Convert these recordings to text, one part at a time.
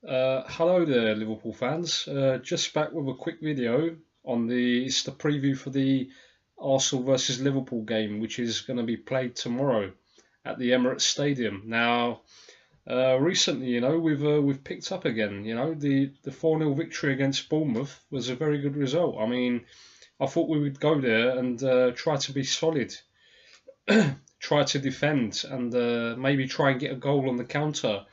Hello there, Liverpool fans. Just back with a quick video on it's the preview for the Arsenal versus Liverpool game, which is going to be played tomorrow at the Emirates Stadium. Now, recently, we've picked up again. The 4-0 victory against Bournemouth was a very good result. I mean, I thought we would go there and try to be solid, try to defend, and maybe try and get a goal on the counter.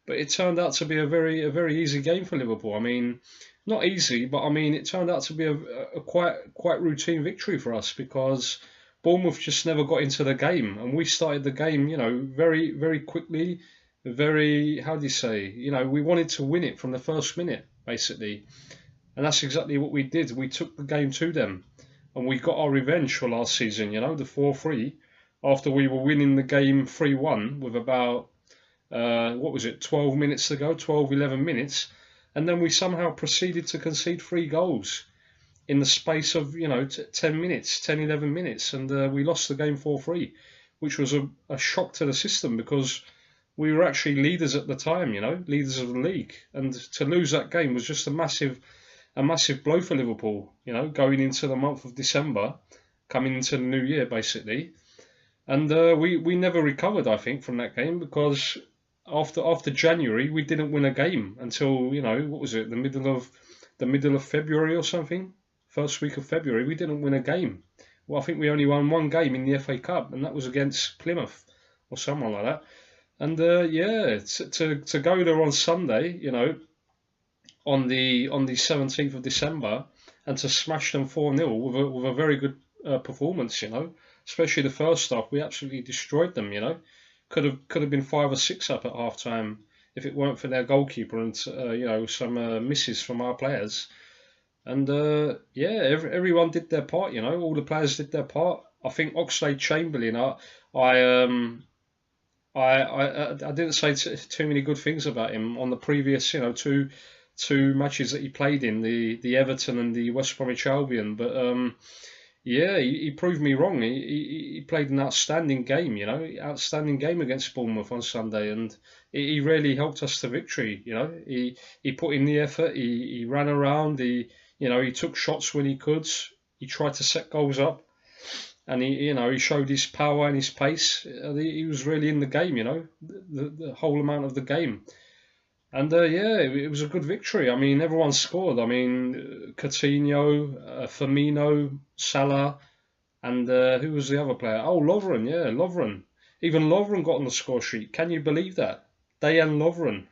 But it turned out to be a very easy game for Liverpool. I mean, not easy, but I mean it turned out to be a quite routine victory for us because Bournemouth just never got into the game, and we started the game, very quickly, very, how do you say, we wanted to win it from the first minute basically, and that's exactly what we did. We took the game to them, and we got our revenge for last season. The 4-3 after we were winning the game 3-1 with about what was it, 12 minutes to go, 12, 11 minutes, and then we somehow proceeded to concede 3 goals in the space of, 10 minutes, 10, 11 minutes, and we lost the game 4-3, which was a shock to the system because we were actually leaders at the time, leaders of the league, and to lose that game was just a massive blow for Liverpool, going into the month of December, coming into the new year basically. And we never recovered, I think, from that game because after January we didn't win a game until what was it, the middle of February or something, first week of February we didn't win a game. Well, I think we only won one game in the FA Cup, and that was against Plymouth or someone like that. And yeah, to go there on Sunday, on the 17th of December, and to smash them 4-0 with a very good performance, especially the first half, we absolutely destroyed them. Could have been 5 or 6 up at half time if it weren't for their goalkeeper and some misses from our players. And yeah, everyone did their part. All the players did their part. I think Oxlade-Chamberlain, I didn't say too many good things about him on the previous two matches that he played in, the Everton and the West Bromwich Albion, but yeah, he proved me wrong. He played an outstanding game, outstanding game against Bournemouth on Sunday, and he really helped us to victory. He put in the effort. He ran around. He took shots when he could. He tried to set goals up, and he showed his power and his pace. He was really in the game, the whole amount of the game. And yeah, it was a good victory. I mean, everyone scored. I mean, Coutinho, Firmino, Salah, and who was the other player? Oh, Lovren, yeah, Lovren. Even Lovren got on the score sheet. Can you believe that? Dejan Lovren,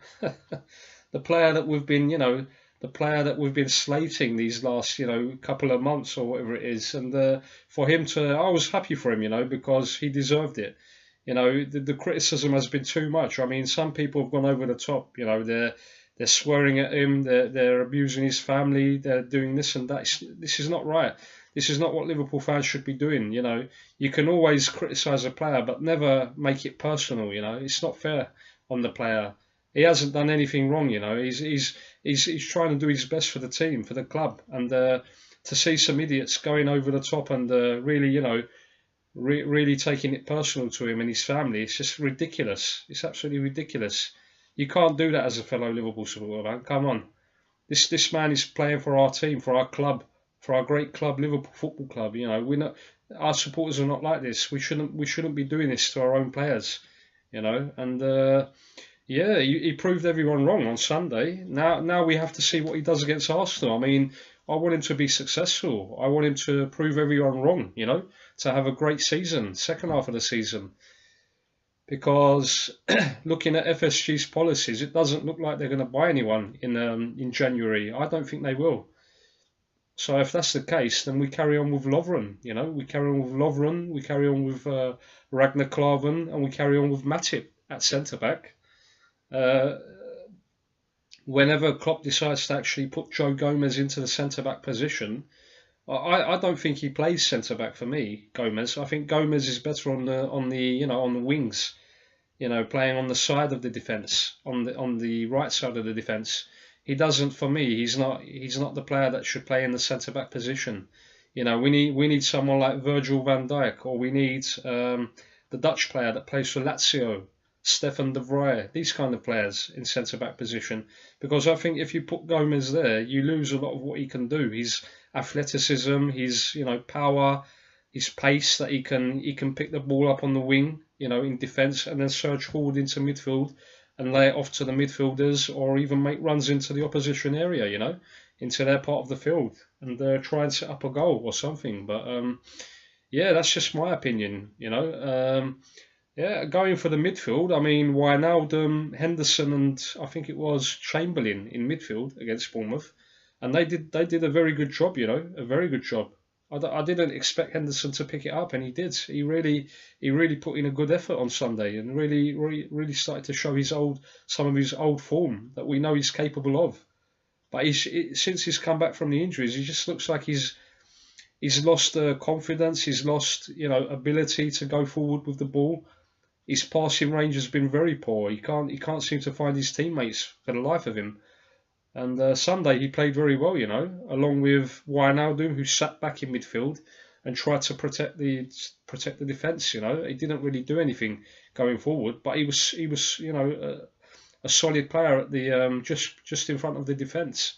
the player that we've been slating these last, couple of months or whatever it is. And for him I was happy for him, because he deserved it. The criticism has been too much. I mean, some people have gone over the top. They're swearing at him. They're abusing his family. They're doing this and that. This is not right. This is not what Liverpool fans should be doing. You can always criticise a player, but never make it personal. It's not fair on the player. He hasn't done anything wrong. He's trying to do his best for the team, for the club, and to see some idiots going over the top and really, really taking it personal to him and his family, it's just ridiculous. It's absolutely ridiculous. You can't do that as a fellow Liverpool supporter, man. Come on. This man is playing for our team, for our club, for our great club, Liverpool Football Club. We're not. Our supporters are not like this. We shouldn't be doing this to our own players. And yeah, he proved everyone wrong on Sunday. Now we have to see what he does against Arsenal. I mean, I want him to be successful. I want him to prove everyone wrong, to have a great season, second half of the season. Because looking at FSG's policies, it doesn't look like they're going to buy anyone in January. I don't think they will. So if that's the case, then we carry on with Lovren. We carry on with Lovren, we carry on with Ragnar Klavan, and we carry on with Matip at centre back. Whenever Klopp decides to actually put Joe Gomez into the centre-back position, I don't think he plays centre-back for me, Gomez. I think Gomez is better on the wings, playing on the side of the defence, on the right side of the defence. He doesn't, for me, he's not the player that should play in the centre-back position. We need someone like Virgil van Dijk, or we need the Dutch player that plays for Lazio, Stefan de Vrij, these kind of players in centre-back position. Because I think if you put Gomez there, you lose a lot of what he can do. His athleticism, his power, his pace, that he can pick the ball up on the wing, in defence, and then surge forward into midfield and lay it off to the midfielders, or even make runs into the opposition area, into their part of the field, and try and set up a goal or something. But yeah, that's just my opinion. Yeah, going for the midfield, I mean, Wijnaldum, Henderson, and I think it was Chamberlain in midfield against Bournemouth, and they did a very good job. A very good job. I didn't expect Henderson to pick it up, and he did. He really put in a good effort on Sunday, and really started to show some of his old form that we know he's capable of. But since he's come back from the injuries, he just looks like he's lost confidence. He's lost ability to go forward with the ball. His passing range has been very poor. He can't seem to find his teammates for the life of him. And Sunday he played very well, along with Wijnaldum, who sat back in midfield and tried to protect the defence. He didn't really do anything going forward, but he was a solid player at the just in front of the defence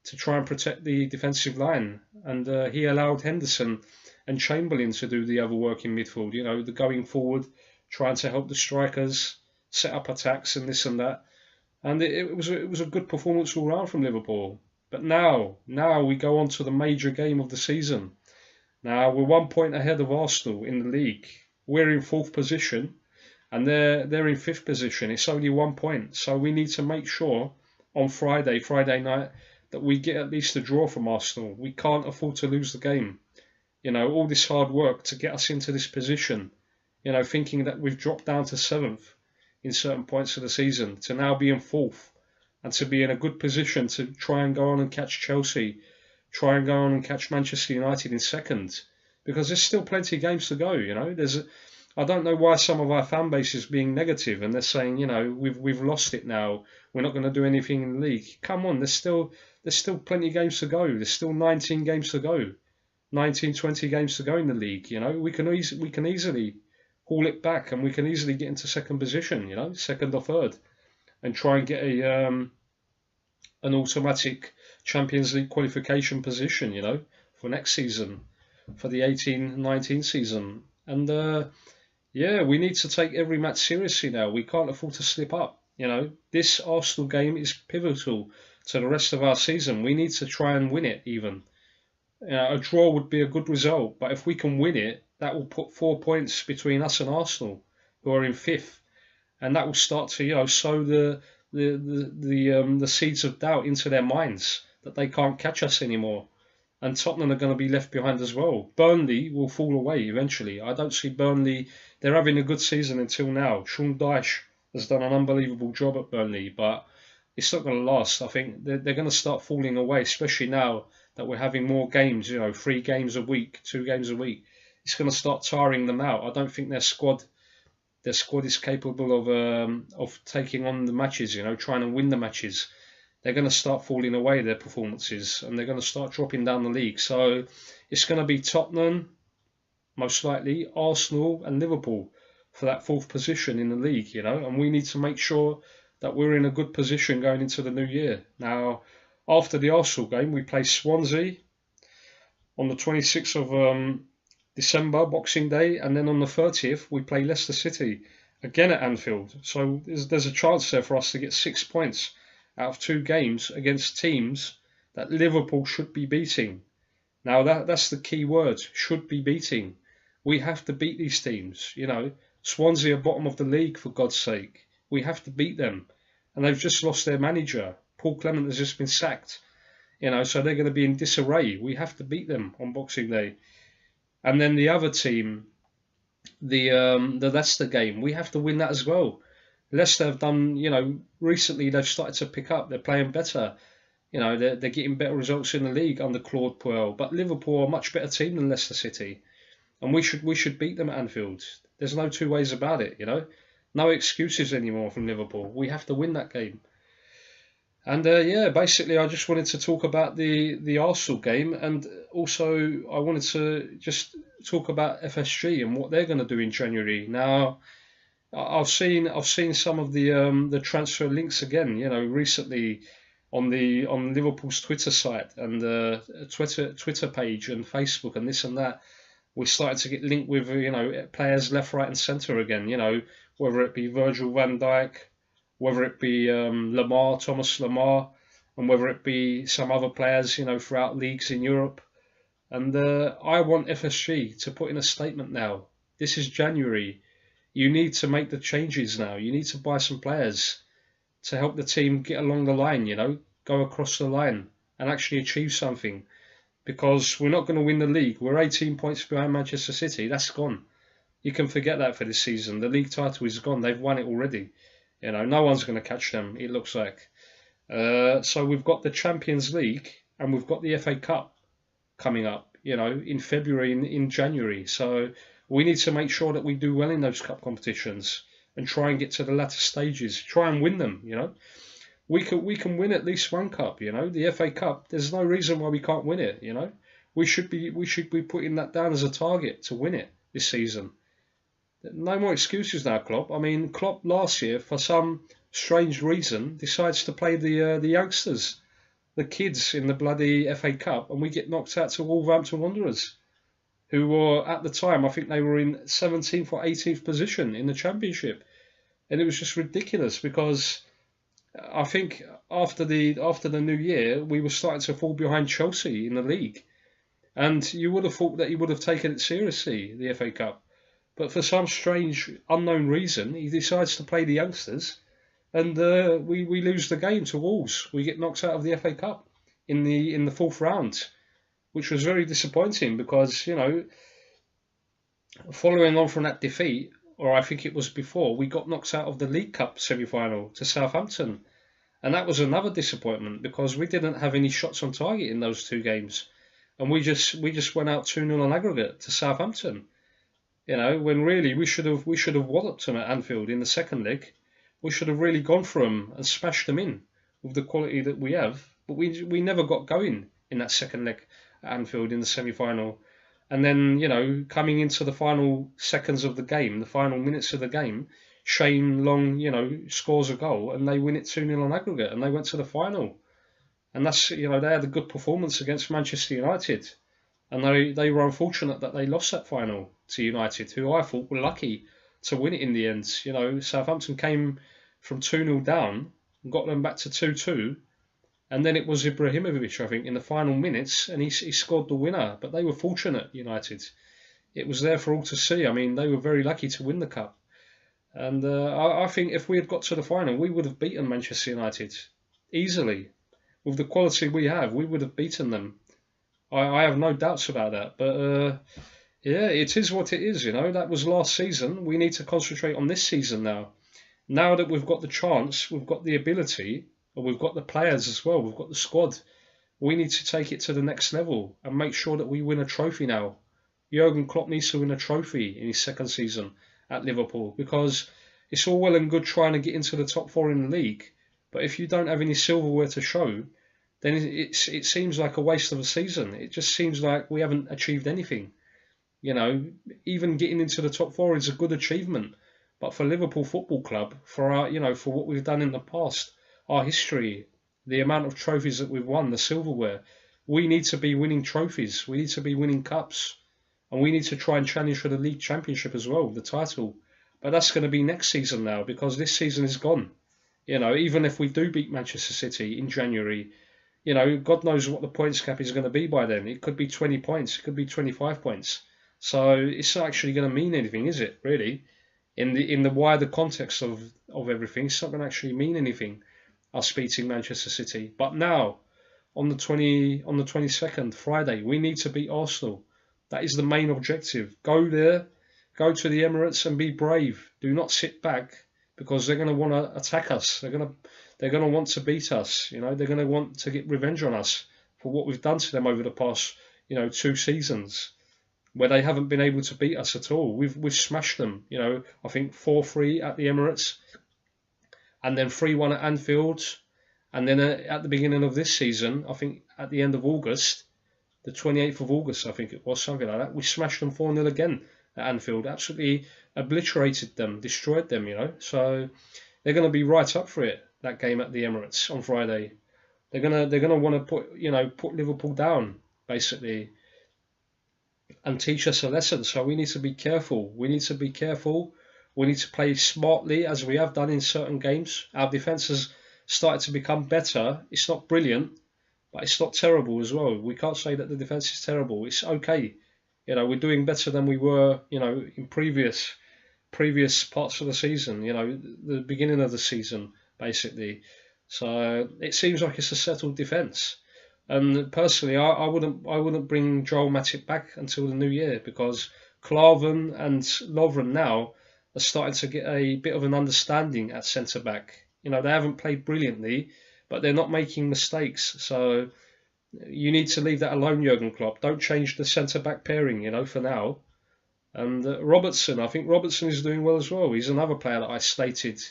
to try and protect the defensive line. And he allowed Henderson and Chamberlain to do the other work in midfield. The going forward, trying to help the strikers set up attacks and this and that. And it was a good performance all round from Liverpool. But now we go on to the major game of the season. Now we're 1 point ahead of Arsenal in the league. We're in 4th position, and they're in 5th position. It's only 1 point, so we need to make sure on Friday night, that we get at least a draw from Arsenal. We can't afford to lose the game. All this hard work to get us into this position. Thinking that we've dropped down to 7th. In certain points of the season, to now be in 4th and to be in a good position to try and go on and catch Chelsea, try and go on and catch Manchester United in 2nd, because there's still plenty of games to go. I don't know why some of our fan base is being negative and they're saying, we've lost it now, we're not going to do anything in the league. Come on, there's still plenty of games to go. There's still 19 games to go, 19, 20 games to go in the league. We can easily haul it back, and we can easily get into 2nd position, 2nd or 3rd, and try and get an automatic Champions League qualification position, for next season, for the 18-19 season. And yeah, we need to take every match seriously now. We can't afford to slip up. This Arsenal game is pivotal to the rest of our season. We need to try and win it even. A draw would be a good result, but if we can win it, that will put 4 points between us and Arsenal, who are in 5th, and that will start to sow the seeds of doubt into their minds that they can't catch us anymore. And Tottenham are going to be left behind as well. Burnley will fall away eventually. I don't see Burnley. They're having a good season until now. Sean Dyche has done an unbelievable job at Burnley, but it's not going to last. I think they're going to start falling away, especially now that we're having more games. 3 games a week, 2 games a week. It's going to start tiring them out. I don't think their squad is capable of taking on the matches, trying to win the matches. They're going to start falling away, their performances, and they're going to start dropping down the league. So it's going to be Tottenham, most likely, Arsenal and Liverpool for that 4th position in the league, and we need to make sure that we're in a good position going into the new year. Now, after the Arsenal game, we play Swansea on the 26th of December, Boxing Day, and then on the 30th we play Leicester City again at Anfield. So there's a chance there for us to get 6 points out of 2 games against teams that Liverpool should be beating. Now that's the key word, should be beating. We have to beat these teams. Swansea are bottom of the league, for God's sake. We have to beat them, and they've just lost their manager. Paul Clement has just been sacked. So they're going to be in disarray. We have to beat them on Boxing Day. And then the other team, the Leicester game, we have to win that as well. Leicester have done, recently they've started to pick up. They're playing better. They're getting better results in the league under Claude Puel. But Liverpool are a much better team than Leicester City, and we should beat them at Anfield. There's no 2 ways about it. No excuses anymore from Liverpool. We have to win that game. And yeah, basically I just wanted to talk about the Arsenal game, and also I wanted to just talk about FSG and what they're going to do in January. Now, I've seen some of the transfer links again. You know, recently on Liverpool's Twitter site and Twitter page and Facebook and this and that. We started to get linked with players left, right, and centre again. You know, whether it be Virgil van Dijk, whether it be Thomas Lamar, and whether it be some other players. You know, throughout leagues in Europe. And I want FSG to put in a statement now. This is January. You need to make the changes now. You need to buy some players to help the team get along the line, go across the line and actually achieve something. Because we're not going to win the league. We're 18 points behind Manchester City. That's gone. You can forget that for this season. The league title is gone. They've won it already. No one's going to catch them, it looks like. So we've got the Champions League and we've got the FA Cup coming up, in February, in January. So we need to make sure that we do well in those cup competitions and try and get to the latter stages. Try and win them, We can win at least one cup, The FA Cup, there's no reason why we can't win it, We should be putting that down as a target to win it this season. No more excuses now, Klopp. I mean, Klopp last year, for some strange reason, decides to play the youngsters, the kids in the bloody FA Cup, and we get knocked out to Wolverhampton Wanderers, who were, at the time, I think they were in 17th or 18th position in the Championship. And it was just ridiculous because I think after the new year, we were starting to fall behind Chelsea in the league. And you would have thought that he would have taken it seriously, the FA Cup. But for some strange, unknown reason, he decides to play the youngsters. And we lose the game to Wolves. We get knocked out of the FA Cup in the fourth round, which was very disappointing because, following on from that defeat, or I think it was before, we got knocked out of the League Cup semi-final to Southampton. And that was another disappointment because we didn't have any shots on target in those two games. And we just went out 2-0 on aggregate to Southampton. When really we should have walloped them at Anfield in the second leg. We should have really gone for them and smashed them in with the quality that we have. But we never got going in that second leg at Anfield in the semi-final. And then, coming into the final seconds of the game, the final minutes of the game, Shane Long, scores a goal and they win it 2-0 on aggregate and they went to the final. And that's, they had a good performance against Manchester United. And they were unfortunate that they lost that final to United, who I thought were lucky to win it in the end. Southampton came from 2-0 down and got them back to 2-2. And then it was Ibrahimovic, I think, in the final minutes, and he scored the winner. But they were fortunate, United. It was there for all to see. I mean, they were very lucky to win the cup. And I think if we had got to the final, we would have beaten Manchester United easily. With the quality we have, we would have beaten them. I have no doubts about that. But yeah, it is what it is, That was last season. We need to concentrate on this season now. Now that we've got the chance, we've got the ability, and we've got the players as well, we've got the squad, we need to take it to the next level and make sure that we win a trophy now. Jurgen Klopp needs to win a trophy in his second season at Liverpool because it's all well and good trying to get into the top four in the league, but if you don't have any silverware to show, then it seems like a waste of a season. It just seems like we haven't achieved anything. Even getting into the top four is a good achievement, but for Liverpool Football Club, for our, for what we've done in the past, our history, the amount of trophies that we've won, the silverware, we need to be winning trophies. We need to be winning cups, and we need to try and challenge for the league championship as well, the title. But that's going to be next season now because this season is gone. Even if we do beat Manchester City in January, God knows what the points cap is going to be by then. It could be 20 points, it could be 25 points. So it's not actually going to mean anything, is it? Really, in the wider context of everything, it's not going to actually mean anything. Us beating Manchester City, but now on the 22nd, Friday, we need to beat Arsenal. That is the main objective. Go there, go to the Emirates and be brave. Do not sit back because they're going to want to attack us. They're going to want to beat us. They're going to want to get revenge on us for what we've done to them over the past 2 seasons, where they haven't been able to beat us at all. We've smashed them. I think 4-3 at the Emirates. And then 3-1 at Anfield. And then at the beginning of this season, I think at the end of August, the 28th of August, I think it was, something like that, we smashed them 4-0 again at Anfield. Absolutely obliterated them, destroyed them, you know. So they're going to be right up for it, that game at the Emirates on Friday. They're gonna want to put Liverpool down, basically, and teach us a lesson. So we need to be careful. We need to be careful. We need to play smartly, as we have done in certain games. Our defence has started to become better. It's not brilliant, but it's not terrible as well. We can't say that the defence is terrible. It's okay. You know, we're doing better than we were, you know, in previous parts of the season. You know, the beginning of the season, basically. So it seems like it's a settled defence. And personally, I wouldn't bring Joel Matip back until the new year, because Klavan and Lovren now are starting to get a bit of an understanding at centre back. You know, they haven't played brilliantly, but they're not making mistakes. So you need to leave that alone, Jurgen Klopp. Don't change the centre back pairing, you know, for now. And Robertson, I think Robertson is doing well as well. He's another player that I stated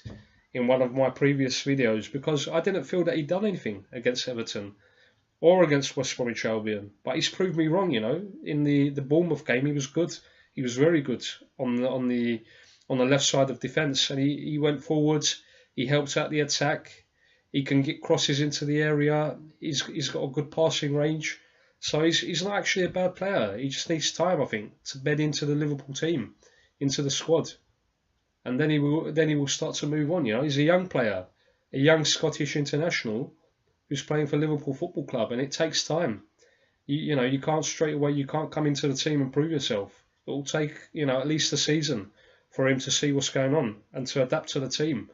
in one of my previous videos, because I didn't feel that he'd done anything against Everton or against West Bromwich Albion. But he's proved me wrong, you know. In the Bournemouth game, he was good. He was very good on the left side of defence, and he went forwards. He helped out the attack. He can get crosses into the area. He's got a good passing range. So he's not actually a bad player. He just needs time, I think, to bed into the Liverpool team, into the squad. And then he will start to move on. You know, he's a young player, a young Scottish international who's playing for Liverpool Football Club, and it takes time. You know, you can't straight away. You can't come into the team and prove yourself. It will take, you know, at least a season for him to see what's going on and to adapt to the team.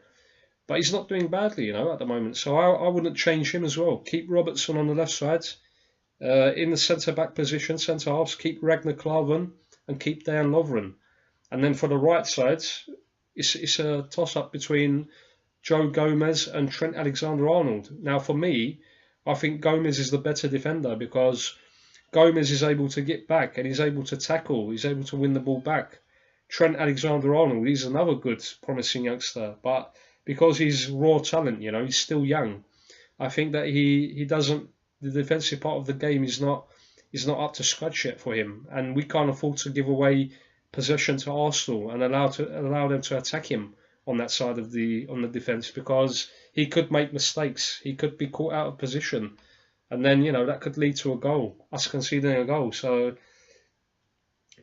But he's not doing badly, you know, at the moment. So I wouldn't change him as well. Keep Robertson on the left side, in the centre back position, centre halves. Keep Ragnar Klavan and keep Dan Lovren. And then for the right side, it's a toss-up between Joe Gomez and Trent Alexander-Arnold. Now, for me, I think Gomez is the better defender, because Gomez is able to get back and he's able to tackle. He's able to win the ball back. Trent Alexander-Arnold, he's another good, promising youngster. But because he's raw talent, you know, he's still young, I think that he doesn't, the defensive part of the game is not up to scratch yet for him. And we can't afford to give away possession to Arsenal and allow them to attack him on that side of the defence, because he could make mistakes. He could be caught out of position, and then, you know, that could lead to a goal, us conceding a goal. So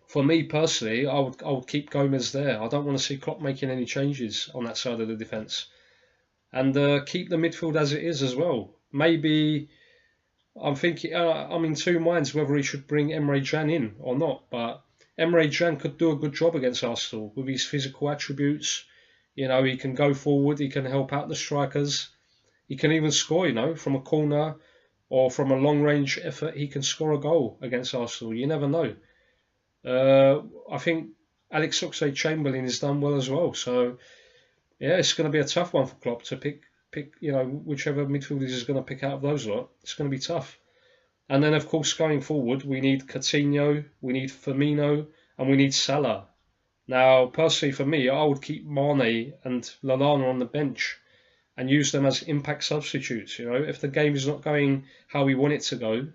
for me personally, I would keep Gomez there. I don't want to see Klopp making any changes on that side of the defence, and keep the midfield as it is as well. Maybe I'm thinking, I'm in two minds whether he should bring Emre Can in or not, but Emre Can could do a good job against Arsenal with his physical attributes. You know, he can go forward, he can help out the strikers. He can even score, you know, from a corner or from a long-range effort. He can score a goal against Arsenal. You never know. I think Alex Oxlade-Chamberlain has done well as well. So, yeah, it's going to be a tough one for Klopp to pick, you know, whichever midfielders is going to pick out of those lot. It's going to be tough. And then, of course, going forward, we need Coutinho, we need Firmino, and we need Salah. Now, personally, for me, I would keep Mane and Lallana on the bench and use them as impact substitutes. You know, if the game is not going how we want it to go,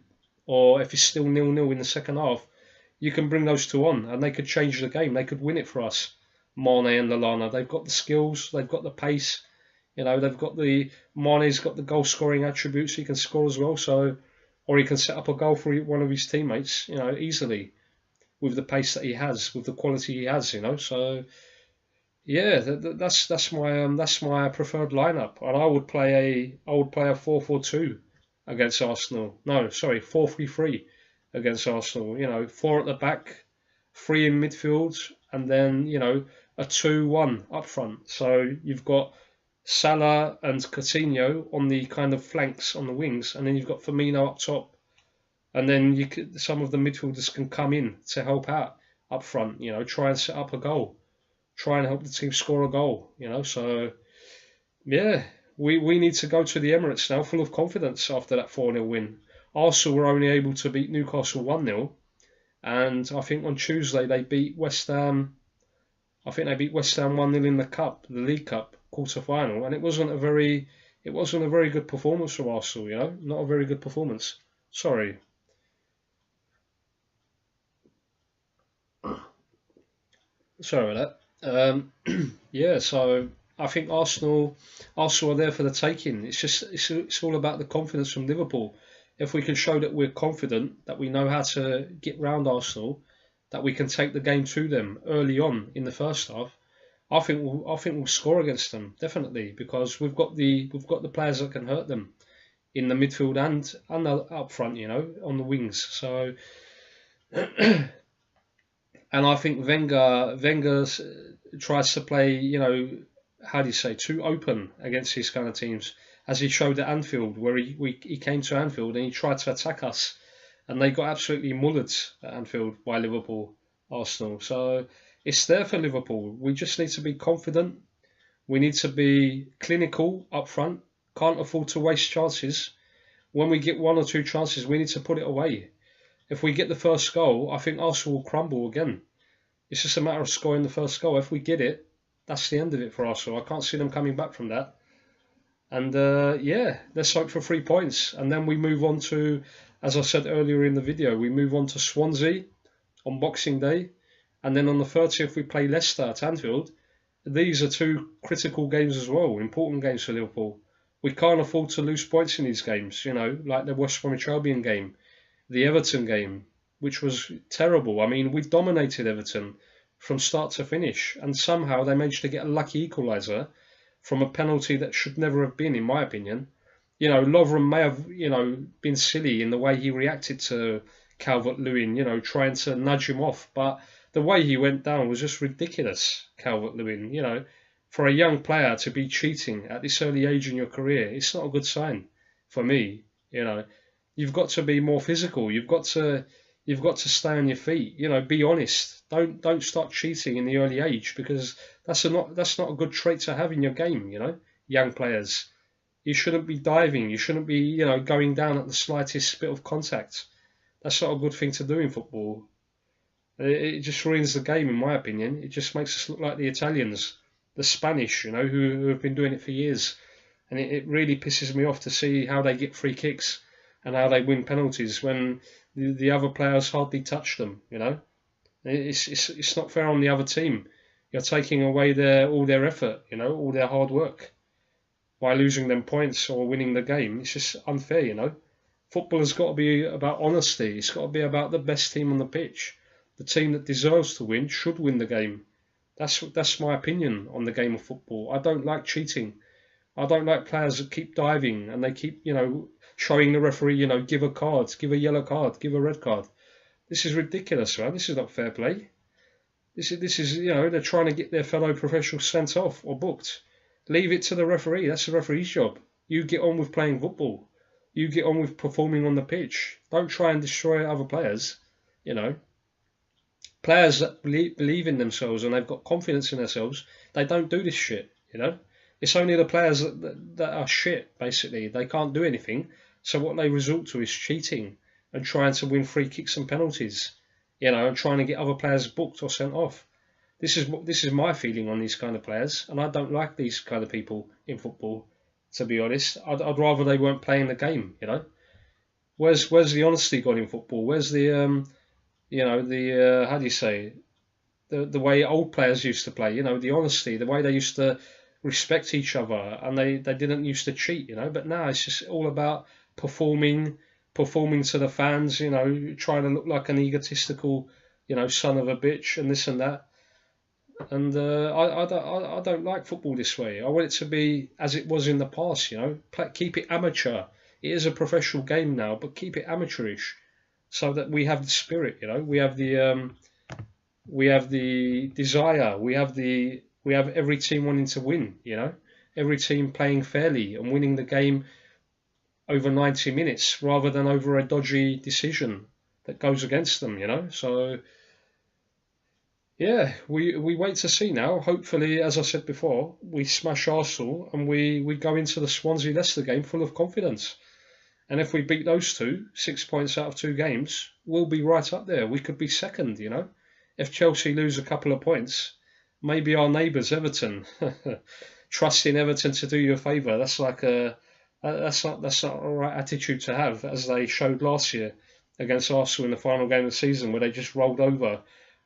or if it's still 0-0 in the second half, you can bring those two on and they could change the game. They could win it for us, Mane and Lallana. They've got the skills, they've got the pace. You know, Mane's got the goal-scoring attributes. He can score as well, so, or he can set up a goal for one of his teammates, you know, easily, with the pace that he has, with the quality he has, you know. So, yeah, that's my preferred lineup, and I would play a 4-4-2 against Arsenal. No, sorry, 4-3-3 against Arsenal. You know, 4 at the back, 3 in midfield, and then, you know, a 2-1 up front. So you've got Salah and Coutinho on the kind of flanks on the wings, and then you've got Firmino up top. And then some of the midfielders can come in to help out up front, you know, try and set up a goal, try and help the team score a goal, you know. So, yeah, we need to go to the Emirates now full of confidence after that 4-0 win. Arsenal were only able to beat Newcastle 1-0, and I think on Tuesday they beat West Ham. I think they beat West Ham 1-0 in the cup, the League Cup quarter-final, and it wasn't a very good performance from Arsenal, you know, not a very good performance. Sorry. Sorry about that. Yeah, so I think Arsenal are there for the taking. It's all about the confidence from Liverpool. If we can show that we're confident, that we know how to get round Arsenal, that we can take the game to them early on in the first half, I think we'll score against them definitely, because we've got the players that can hurt them in the midfield and up front, on the wings. So, and I think Wenger tries to play, how do you say, too open against these kind of teams, as he showed at Anfield, where he came to Anfield and he tried to attack us, and they got absolutely mullered at Anfield by Liverpool, Arsenal. So it's there for Liverpool. We just need to be confident. We need to be clinical up front. Can't afford to waste chances. When we get one or two chances, we need to put it away. If we get the first goal, I think Arsenal will crumble again. It's just a matter of scoring the first goal. If we get it, that's the end of it for Arsenal. I can't see them coming back from that. And yeah, let's hope for 3 points. And then we move on to, as I said earlier in the video, we move on to Swansea on Boxing Day. And then on the 30th, we play Leicester at Anfield. These are two critical games as well, important games for Liverpool. We can't afford to lose points in these games, like the West Bromwich Albion game, the Everton game, which was terrible. I mean, we dominated Everton from start to finish, and somehow they managed to get a lucky equaliser from a penalty that should never have been, in my opinion. Lovren may have, been silly in the way he reacted to Calvert-Lewin, trying to nudge him off, but the way he went down was just ridiculous, Calvert-Lewin. For a young player to be cheating at this early age in your career, it's not a good sign for me. You've got to be more physical. You've got to stay on your feet. Be honest. Don't start cheating in the early age, because that's not a good trait to have in your game. Young players, you shouldn't be diving. You shouldn't be going down at the slightest bit of contact. That's not a good thing to do in football. It just ruins the game, in my opinion. It just makes us look like the Italians, the Spanish, who have been doing it for years. And it really pisses me off to see how they get free kicks and how they win penalties when the other players hardly touch them. It's not fair on the other team. You're taking away all their effort, all their hard work, by losing them points or winning the game. It's just unfair. Football has got to be about honesty. It's got to be about the best team on the pitch. The team that deserves to win should win the game. That's my opinion on the game of football. I don't like cheating. I don't like players that keep diving and they keep, showing the referee, give a card, give a yellow card, give a red card. This is ridiculous, man. This is not fair play. This is they're trying to get their fellow professionals sent off or booked. Leave it to the referee. That's the referee's job. You get on with playing football. You get on with performing on the pitch. Don't try and destroy other players. Players that believe in themselves and they've got confidence in themselves, they don't do this shit. It's only the players that are shit, basically. They can't do anything. So what they resort to is cheating and trying to win free kicks and penalties, and trying to get other players booked or sent off. This is my feeling on these kind of players, and I don't like these kind of people in football, to be honest. I'd rather they weren't playing the game, Where's the honesty gone in football? Where's the how do you say, the way old players used to play, the honesty, the way they used to respect each other, and they didn't used to cheat, but now it's just all about performing to the fans, trying to look like an egotistical, son of a bitch and this and that. And I don't like football this way. I want it to be as it was in the past, keep it amateur. It is a professional game now, but keep it amateurish, so that we have the spirit, we have the desire, we have every team wanting to win, every team playing fairly and winning the game over 90 minutes rather than over a dodgy decision that goes against them, So yeah, we wait to see now. Hopefully, as I said before, we smash Arsenal and we go into the Swansea Leicester game full of confidence. And if we beat those two, 6 points out of 2 games, we'll be right up there. We could be second, If Chelsea lose a couple of points, maybe our neighbours Everton, trusting Everton to do you a favour. That's not a right attitude to have, as they showed last year against Arsenal in the final game of the season, where they just rolled over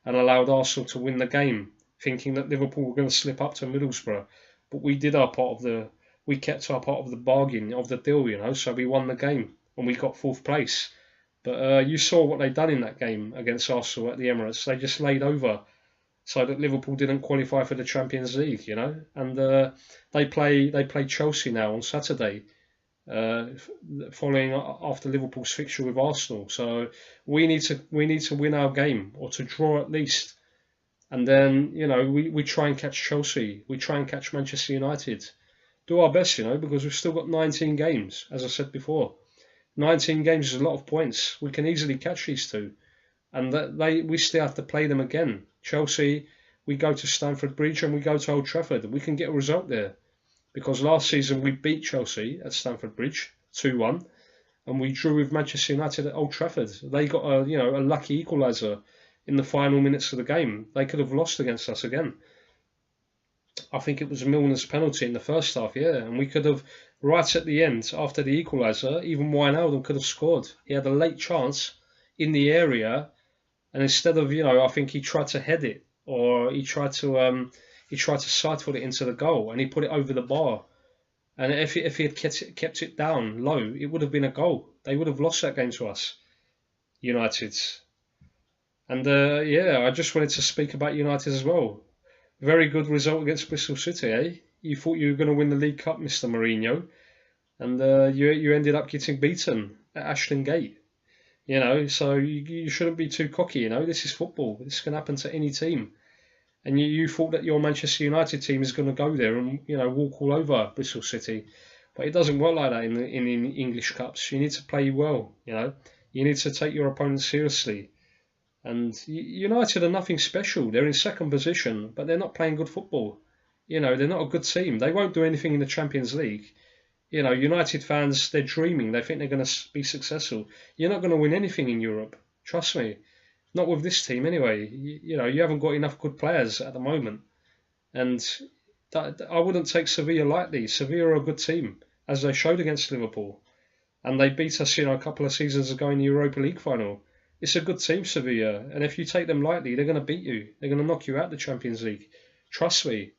and allowed Arsenal to win the game thinking that Liverpool were going to slip up to Middlesbrough. But we did our part of we kept our part of the bargain of the deal, you know. So we won the game and we got 4th place. But you saw what they done in that game against Arsenal at the Emirates. They just laid over so that Liverpool didn't qualify for the Champions League, you know. And they play Chelsea now on Saturday, following after Liverpool's fixture with Arsenal. So we need to win our game, or to draw at least. And then, you know, we try and catch Chelsea. We try and catch Manchester United. Do our best, you know, because we've still got 19 games, as I said before. 19 games is a lot of points. We can easily catch these two. And we still have to play them again. Chelsea, we go to Stamford Bridge and we go to Old Trafford. We can get a result there. Because last season we beat Chelsea at Stamford Bridge 2-1. And we drew with Manchester United at Old Trafford. They got a lucky equaliser in the final minutes of the game. They could have lost against us again. I think it was Milner's penalty in the first half, yeah. And we could have, right at the end, after the equaliser, even Wijnaldum could have scored. He had a late chance in the area, and instead of, you know, I think he tried to head it, or he tried to side foot it into the goal, and he put it over the bar. And if he had kept it down low, it would have been a goal. They would have lost that game to us, United. And yeah, I just wanted to speak about United as well. Very good result against Bristol City, eh? You thought you were going to win the League Cup, Mr. Mourinho, and you ended up getting beaten at Ashton Gate. You know, so you shouldn't be too cocky. You know, this is football. This can happen to any team. And you thought that your Manchester United team is going to go there and, you know, walk all over Bristol City, but it doesn't work like that in English Cups. You need to play well. You know, you need to take your opponents seriously. And United are nothing special. They're in second position, but they're not playing good football. You know, they're not a good team. They won't do anything in the Champions League. You know, United fans, they're dreaming. They think they're going to be successful. You're not going to win anything in Europe. Trust me. Not with this team anyway. You know, you haven't got enough good players at the moment. And I wouldn't take Sevilla lightly. Sevilla are a good team, as they showed against Liverpool. And they beat us, you know, a couple of seasons ago in the Europa League final. It's a good team, Sevilla, and if you take them lightly, they're going to beat you. They're going to knock you out the Champions League. Trust me.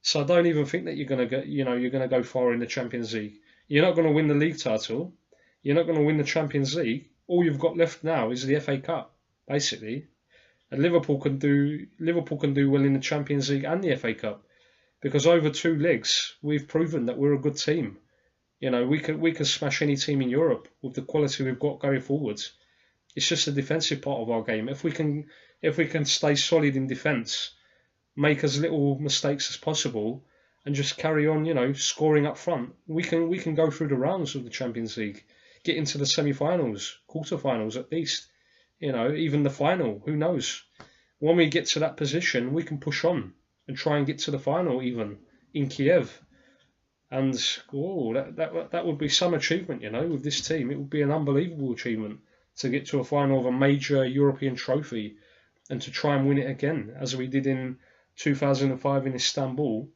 So I don't even think that you're going to go far in the Champions League. You're not going to win the league title. You're not going to win the Champions League. All you've got left now is the FA Cup, basically. And Liverpool can do well in the Champions League and the FA Cup, because over 2 legs we've proven that we're a good team. You know, we can smash any team in Europe with the quality we've got going forwards. It's just the defensive part of our game. If we can stay solid in defence, make as little mistakes as possible, and just carry on, you know, scoring up front, we can go through the rounds of the Champions League, get into the semi-finals, quarter-finals at least, you know, even the final. Who knows? When we get to that position, we can push on and try and get to the final even in Kiev. And that would be some achievement, you know, with this team. It would be an unbelievable achievement to get to a final of a major European trophy and to try and win it again, as we did in 2005 in Istanbul.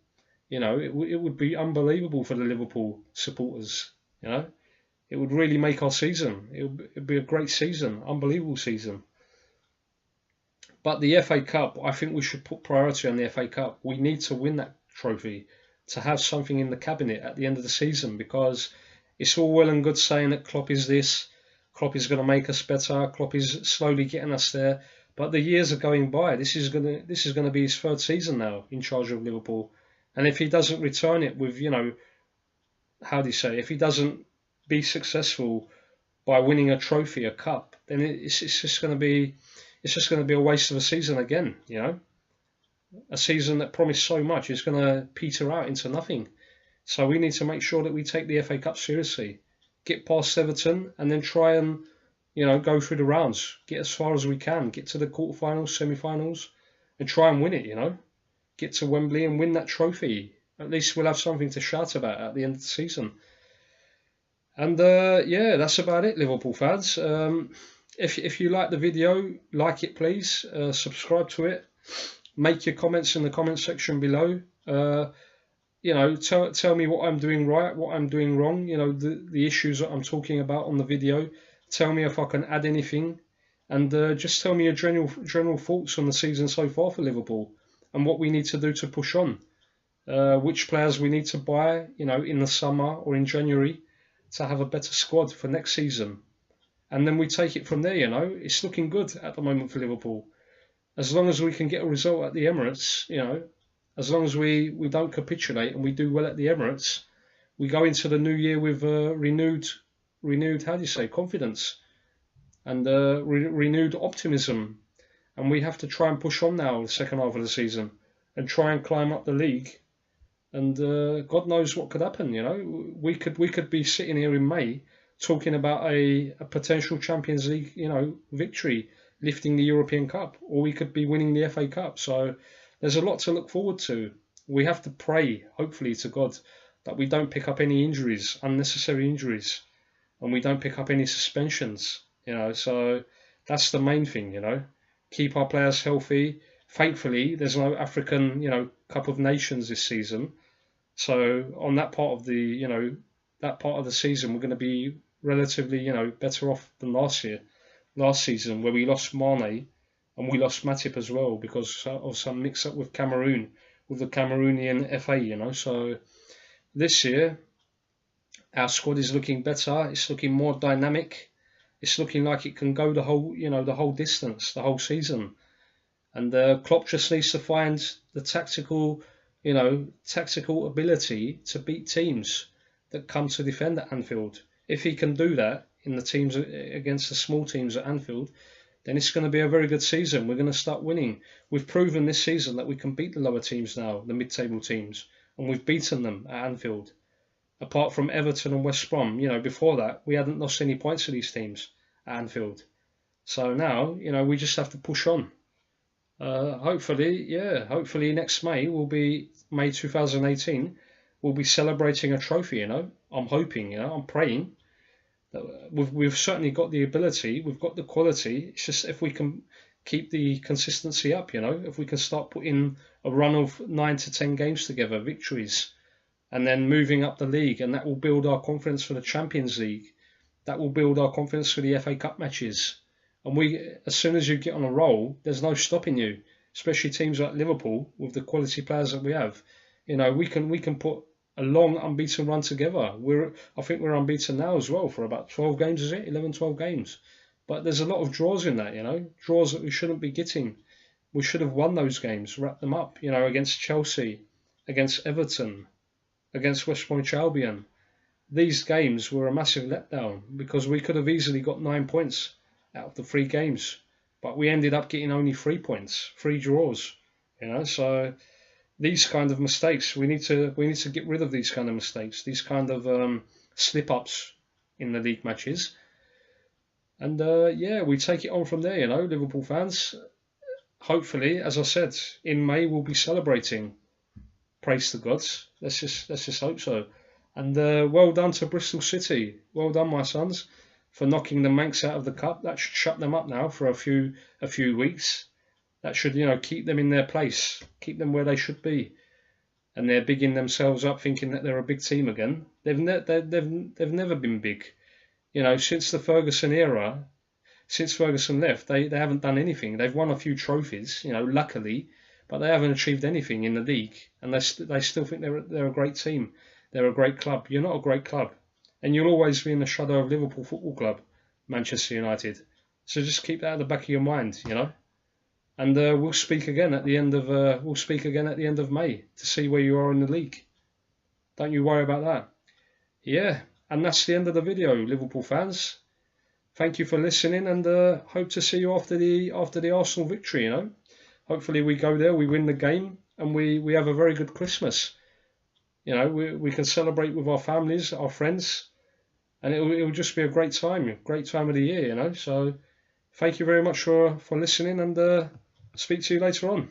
You know, it would be unbelievable for the Liverpool supporters. You know, it would really make our season. It would be a great season, unbelievable season. But the FA Cup, I think we should put priority on the FA Cup. We need to win that trophy to have something in the cabinet at the end of the season, because it's all well and good saying that Klopp is this, Klopp is going to make us better, Klopp is slowly getting us there. But the years are going by. This is going to be his 3rd season now in charge of Liverpool. And if he doesn't return it with, you know, how do you say, if he doesn't be successful by winning a trophy, a cup, then it's just going to be a waste of a season again, you know. A season that promised so much is going to peter out into nothing. So we need to make sure that we take the FA Cup seriously. Get past Everton and then try and, you know, go through the rounds. Get as far as we can. Get to the quarterfinals, semi-finals, and try and win it, you know. Get to Wembley and win that trophy. At least we'll have something to shout about at the end of the season. And yeah, that's about it, Liverpool fans. If you like the video, like it please. Subscribe to it. Make your comments in the comment section below. You know, tell me what I'm doing right, what I'm doing wrong. You know, the issues that I'm talking about on the video. Tell me if I can add anything, and just tell me your general thoughts on the season so far for Liverpool, and what we need to do to push on. Which players we need to buy, in the summer or in January to have a better squad for next season. And then we take it from there, It's looking good at the moment for Liverpool. As long as we can get a result at the Emirates, as long as we don't capitulate and we do well at the Emirates, we go into the new year with renewed, confidence and renewed optimism. And we have to try and push on now the second half of the season and try and climb up the league. And God knows what could happen, We could be sitting here in May talking about a potential Champions League, victory, lifting the European Cup, or we could be winning the FA Cup. So there's a lot to look forward to. We have to pray, hopefully, to God that we don't pick up any injuries, unnecessary injuries, and we don't pick up any suspensions, So that's the main thing, Keep our players healthy. Thankfully, there's no African, Cup of Nations this season. So on that part of the season, we're going to be relatively, better off than last season, where we lost Mane and we lost Matip as well because of some mix-up with Cameroon, with the Cameroonian FA, So this year, our squad is looking better. It's looking more dynamic. It's looking like it can go the whole distance, the whole season. And Klopp just needs to find the tactical ability to beat teams that come to defend at Anfield. If he can do that in the teams against the small teams at Anfield, then it's going to be a very good season. We're going to start winning. We've proven this season that we can beat the lower teams now, the mid-table teams, and we've beaten them at Anfield. Apart from Everton and West Brom, before that, we hadn't lost any points to these teams at Anfield. So now, we just have to push on. Hopefully next May will be May 2018. We'll be celebrating a trophy. I'm hoping. I'm praying that we've certainly got the ability. We've got the quality. It's just if we can keep the consistency up. If we can start putting a run of 9 to 10 games together, victories, and then moving up the league, and that will build our confidence for the Champions League. That will build our confidence for the FA Cup matches. And as soon as you get on a roll, there's no stopping you. Especially teams like Liverpool with the quality players that we have. We can put a long unbeaten run together. I think we're unbeaten now as well for about 12 games, is it? 11, 12 games. But there's a lot of draws in that, draws that we shouldn't be getting. We should have won those games, wrapped them up, against Chelsea, against Everton, against West Bromwich Albion. These games were a massive letdown because we could have easily got 9 points out of the 3 games, but we ended up getting only 3 points, 3 draws. So these kind of mistakes, we need to get rid of these kind of mistakes, these kind of slip-ups in the league matches. And we take it on from there, Liverpool fans. Hopefully, as I said, in May we'll be celebrating. Praise the gods. Let's just hope so. And well done to Bristol City. Well done, my sons, for knocking the Manx out of the cup. That should shut them up now for a few weeks. That should, keep them in their place, keep them where they should be. And they're bigging themselves up, thinking that they're a big team again. They've never been big. Since the Ferguson era, since Ferguson left, they haven't done anything. They've won a few trophies, luckily, but they haven't achieved anything in the league. And they still think they're a great team. They're a great club. You're not a great club. And you'll always be in the shadow of Liverpool Football Club, Manchester United. So just keep that at the back of your mind, And we'll speak again at the end of May to see where you are in the league. Don't you worry about that. Yeah, and that's the end of the video, Liverpool fans. Thank you for listening, and hope to see you after the Arsenal victory. Hopefully we go there, we win the game, and we have a very good Christmas. We can celebrate with our families, our friends, and it'll just be a great time of the year. So thank you very much for listening, and speak to you later on.